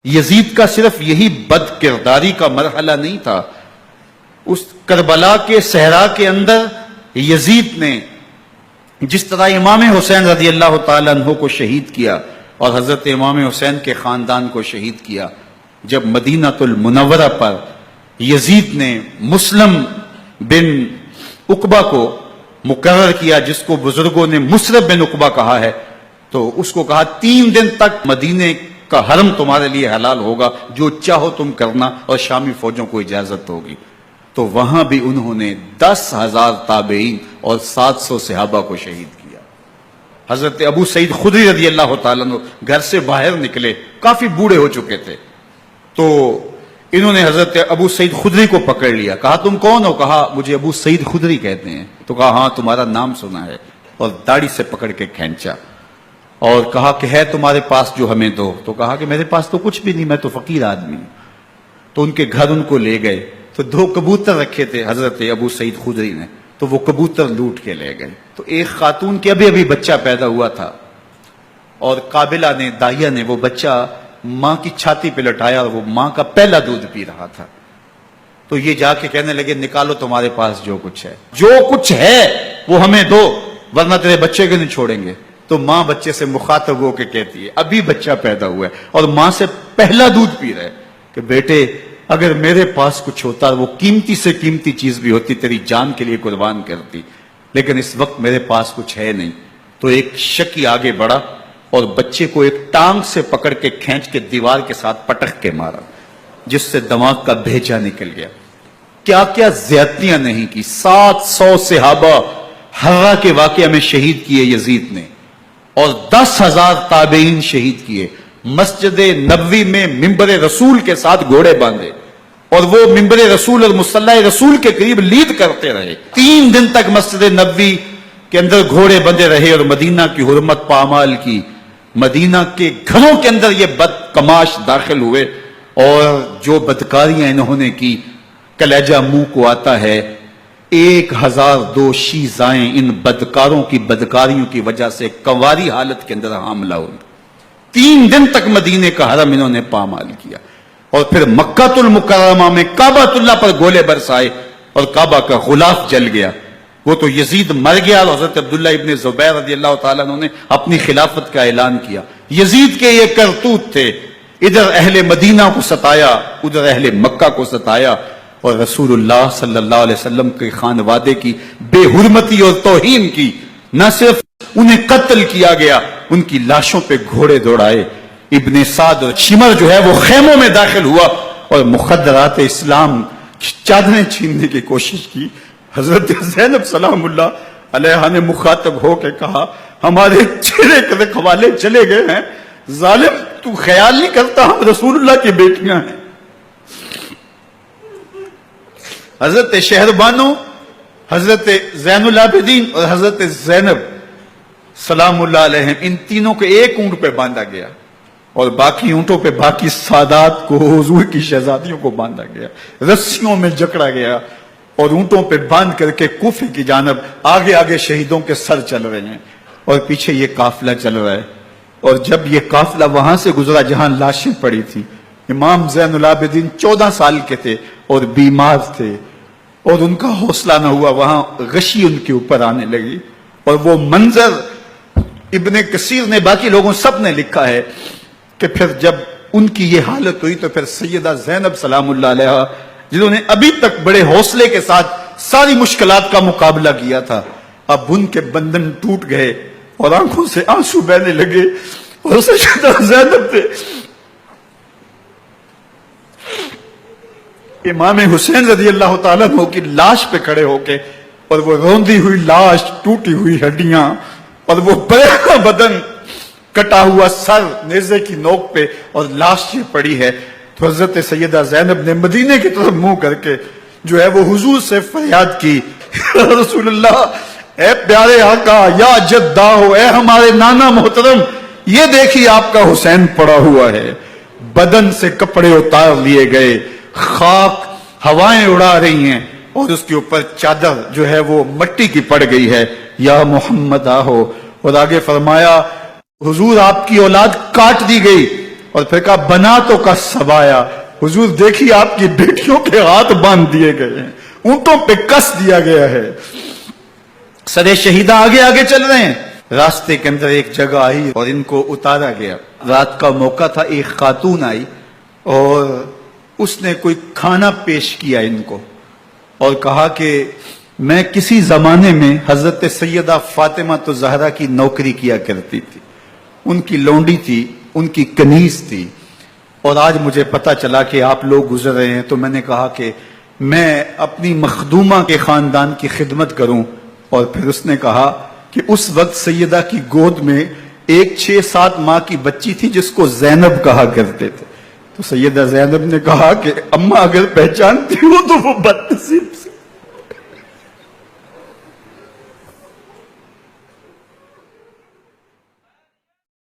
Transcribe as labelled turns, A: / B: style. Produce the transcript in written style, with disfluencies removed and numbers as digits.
A: یزید کا صرف یہی بد کرداری کا مرحلہ نہیں تھا، اس کربلا کے صحرا کے اندر یزید نے جس طرح امام حسین رضی اللہ تعالیٰ عنہ کو شہید کیا اور حضرت امام حسین کے خاندان کو شہید کیا، جب مدینہ المنورہ پر یزید نے مسلم بن عقبہ کو مقرر کیا، جس کو بزرگوں نے مصرف بن عقبہ کہا ہے، تو اس کو کہا 3 دن تک مدینے کا حرم تمہارے لیے حلال ہوگا، جو چاہو تم کرنا، اور شامی فوجوں کو اجازت ہوگی۔ تو وہاں بھی انہوں نے 10,000 تابعین اور 700 صحابہ کو شہید کیا۔ حضرت ابو سعید خدری رضی اللہ تعالیٰ عنہ گھر سے باہر نکلے، کافی بوڑھے ہو چکے تھے، تو انہوں نے حضرت ابو سعید خدری کو پکڑ لیا، کہا تم کون ہو؟ کہا مجھے ابو سعید خدری کہتے ہیں۔ تو کہا ہاں تمہارا نام سنا ہے، اور داڑھی سے پکڑ کے کھینچا اور کہا کہ ہے تمہارے پاس جو ہمیں دو؟ تو کہا کہ میرے پاس تو کچھ بھی نہیں، میں تو فقیر آدمی ہوں۔ تو ان کے گھر ان کو لے گئے، تو 2 کبوتر رکھے تھے حضرت ابو سعید خدری نے، تو وہ کبوتر لوٹ کے لے گئے۔ تو ایک خاتون کے ابھی بچہ پیدا ہوا تھا، اور قابلہ نے، داہیہ نے وہ بچہ ماں کی چھاتی پہ لٹایا، اور وہ ماں کا پہلا دودھ پی رہا تھا۔ تو یہ جا کے کہنے لگے نکالو تمہارے پاس جو کچھ ہے، جو کچھ ہے وہ ہمیں دو، ورنہ تیرے بچے کو نہیں چھوڑیں گے۔ تو ماں بچے سے مخاطب ہو کے کہتی ہے، ابھی بچہ پیدا ہوا ہے اور ماں سے پہلا دودھ پی رہے، کہ بیٹے اگر میرے پاس کچھ ہوتا، وہ قیمتی سے قیمتی چیز بھی ہوتی، تیری جان کے لیے قربان کرتی، لیکن اس وقت میرے پاس کچھ ہے نہیں۔ تو ایک شکی آگے بڑھا اور بچے کو ایک ٹانگ سے پکڑ کے کھینچ کے دیوار کے ساتھ پٹک کے مارا، جس سے دماغ کا بھیجا نکل گیا۔ کیا کیا زیادتیاں نہیں کی۔ 700 صحابہ حرہ کے واقعہ میں شہید کیے یزید نے، اور 10,000 تابعین شہید کیے۔ مسجد نبوی میں ممبر رسول کے ساتھ گھوڑے باندھے، اور وہ ممبر رسول اور مصلی رسول کے قریب لید کرتے رہے۔ 3 دن تک مسجد نبوی کے اندر گھوڑے بندھے رہے، اور مدینہ کی حرمت پامال کی۔ مدینہ کے گھروں کے اندر یہ بدکماش داخل ہوئے، اور جو بدکاریاں انہوں نے کی کلیجہ منہ کو آتا ہے۔ 1002 شیزائیں ان بدکاروں کی بدکاریوں کی وجہ سے کنواری حالت کے اندر حاملہ ہوئی۔ 3 دن تک مدینے کا حرم انہوں نے پامال کیا، اور پھر مکہ المکرمہ میں کعبہ اللہ پر گولے برسائے، اور کعبہ کا غلاف جل گیا۔ وہ تو یزید مر گیا، اور حضرت عبداللہ ابن زبیر رضی اللہ تعالیٰ عنہ نے اپنی خلافت کا اعلان کیا۔ یزید کے یہ کرتوت تھے، ادھر اہل مدینہ کو ستایا، ادھر اہل مکہ کو ستایا، اور رسول اللہ صلی اللہ علیہ وسلم کے خانوادے کی بے حرمتی اور توہین کی۔ نہ صرف انہیں قتل کیا گیا، ان کی لاشوں پہ گھوڑے دوڑائے۔ ابن سعد اور شمر جو ہے وہ خیموں میں داخل ہوا، اور مخدرات اسلام کی چادریں چھیننے کی کوشش کی۔ حضرت زینب سلام اللہ علیہ نے مخاطب ہو کے کہا ہمارے چہرے کے رکھوالے چلے گئے ہیں، ظالم تو خیال نہیں کرتا ہم رسول اللہ کی بیٹیاں ہیں۔ حضرت شہربانو، حضرت زین العابدین اور حضرت زینب سلام اللہ علیہم، ان تینوں کو ایک اونٹ پہ باندھا گیا، اور باقی اونٹوں پہ باقی سادات کو، حضور کی شہزادیوں کو باندھا گیا، رسیوں میں جکڑا گیا، اور اونٹوں پہ باندھ کر کے کوفے کی جانب آگے آگے شہیدوں کے سر چل رہے ہیں، اور پیچھے یہ قافلہ چل رہا ہے۔ اور جب یہ قافلہ وہاں سے گزرا جہاں لاشیں پڑی تھی، امام زین العابدین 14 سال کے تھے اور بیمار تھے، اور ان کا حوصلہ نہ ہوا، وہاں غشی ان کے اوپر آنے لگی، اور وہ منظر ابن کثیر نے، باقی لوگوں سب نے لکھا ہے کہ پھر جب ان کی یہ حالت ہوئی تو پھر سیدہ زینب سلام اللہ علیہ، جنہوں نے ابھی تک بڑے حوصلے کے ساتھ ساری مشکلات کا مقابلہ کیا تھا، اب ان کے بندھن ٹوٹ گئے اور آنکھوں سے آنسو بہنے لگے، اور سیدہ زینب پہ امام حسین رضی اللہ تعالیٰ عنہ کی لاش پہ کھڑے ہو کے، اور وہ روندی ہوئی لاش، ٹوٹی ہوئی ہڈیاں، اور وہ بڑا بدن، کٹا ہوا سر نیزے کی نوک پہ، اور لاش یہ پڑی ہے، تو حضرت سیدہ زینب نے مدینے کی طرف منہ کر کے جو ہے وہ حضور سے فریاد کی، رسول اللہ، اے پیارے آقا، یا جدہ ہو، اے ہمارے نانا محترم، یہ دیکھیے آپ کا حسین پڑا ہوا ہے۔ بدن سے کپڑے اتار لیے گئے، خاک ہوائیں اڑا رہی ہیں، اور اس کے اوپر چادر جو ہے وہ مٹی کی پڑ گئی ہے، یا محمد آہو۔ اور آگے فرمایا حضور آپ کی اولاد کاٹ دی گئی، اور پھر کہا بنا تو کا سبایا، حضور دیکھیے آپ کی بیٹیوں کے ہاتھ باندھ دیے گئے ہیں، اونٹوں پہ کس دیا گیا ہے، سرے شہیدہ آگے آگے چل رہے ہیں۔ راستے کے اندر ایک جگہ آئی اور ان کو اتارا گیا، رات کا موقع تھا، ایک خاتون آئی اور اس نے کوئی کھانا پیش کیا ان کو اور کہا کہ میں کسی زمانے میں حضرت سیدہ فاطمہ تو زہرا کی نوکری کیا کرتی تھی، ان کی لونڈی تھی، ان کی کنیز تھی، اور آج مجھے پتا چلا کہ آپ لوگ گزر رہے ہیں، تو میں نے کہا کہ میں اپنی مخدومہ کے خاندان کی خدمت کروں۔ اور پھر اس نے کہا کہ اس وقت سیدہ کی گود میں ایک 6-7 ماہ کی بچی تھی جس کو زینب کہا کرتے تھے، تو سیدہ زینب نے کہا کہ اماں اگر پہچانتی ہو تو وہ بد نصیب سے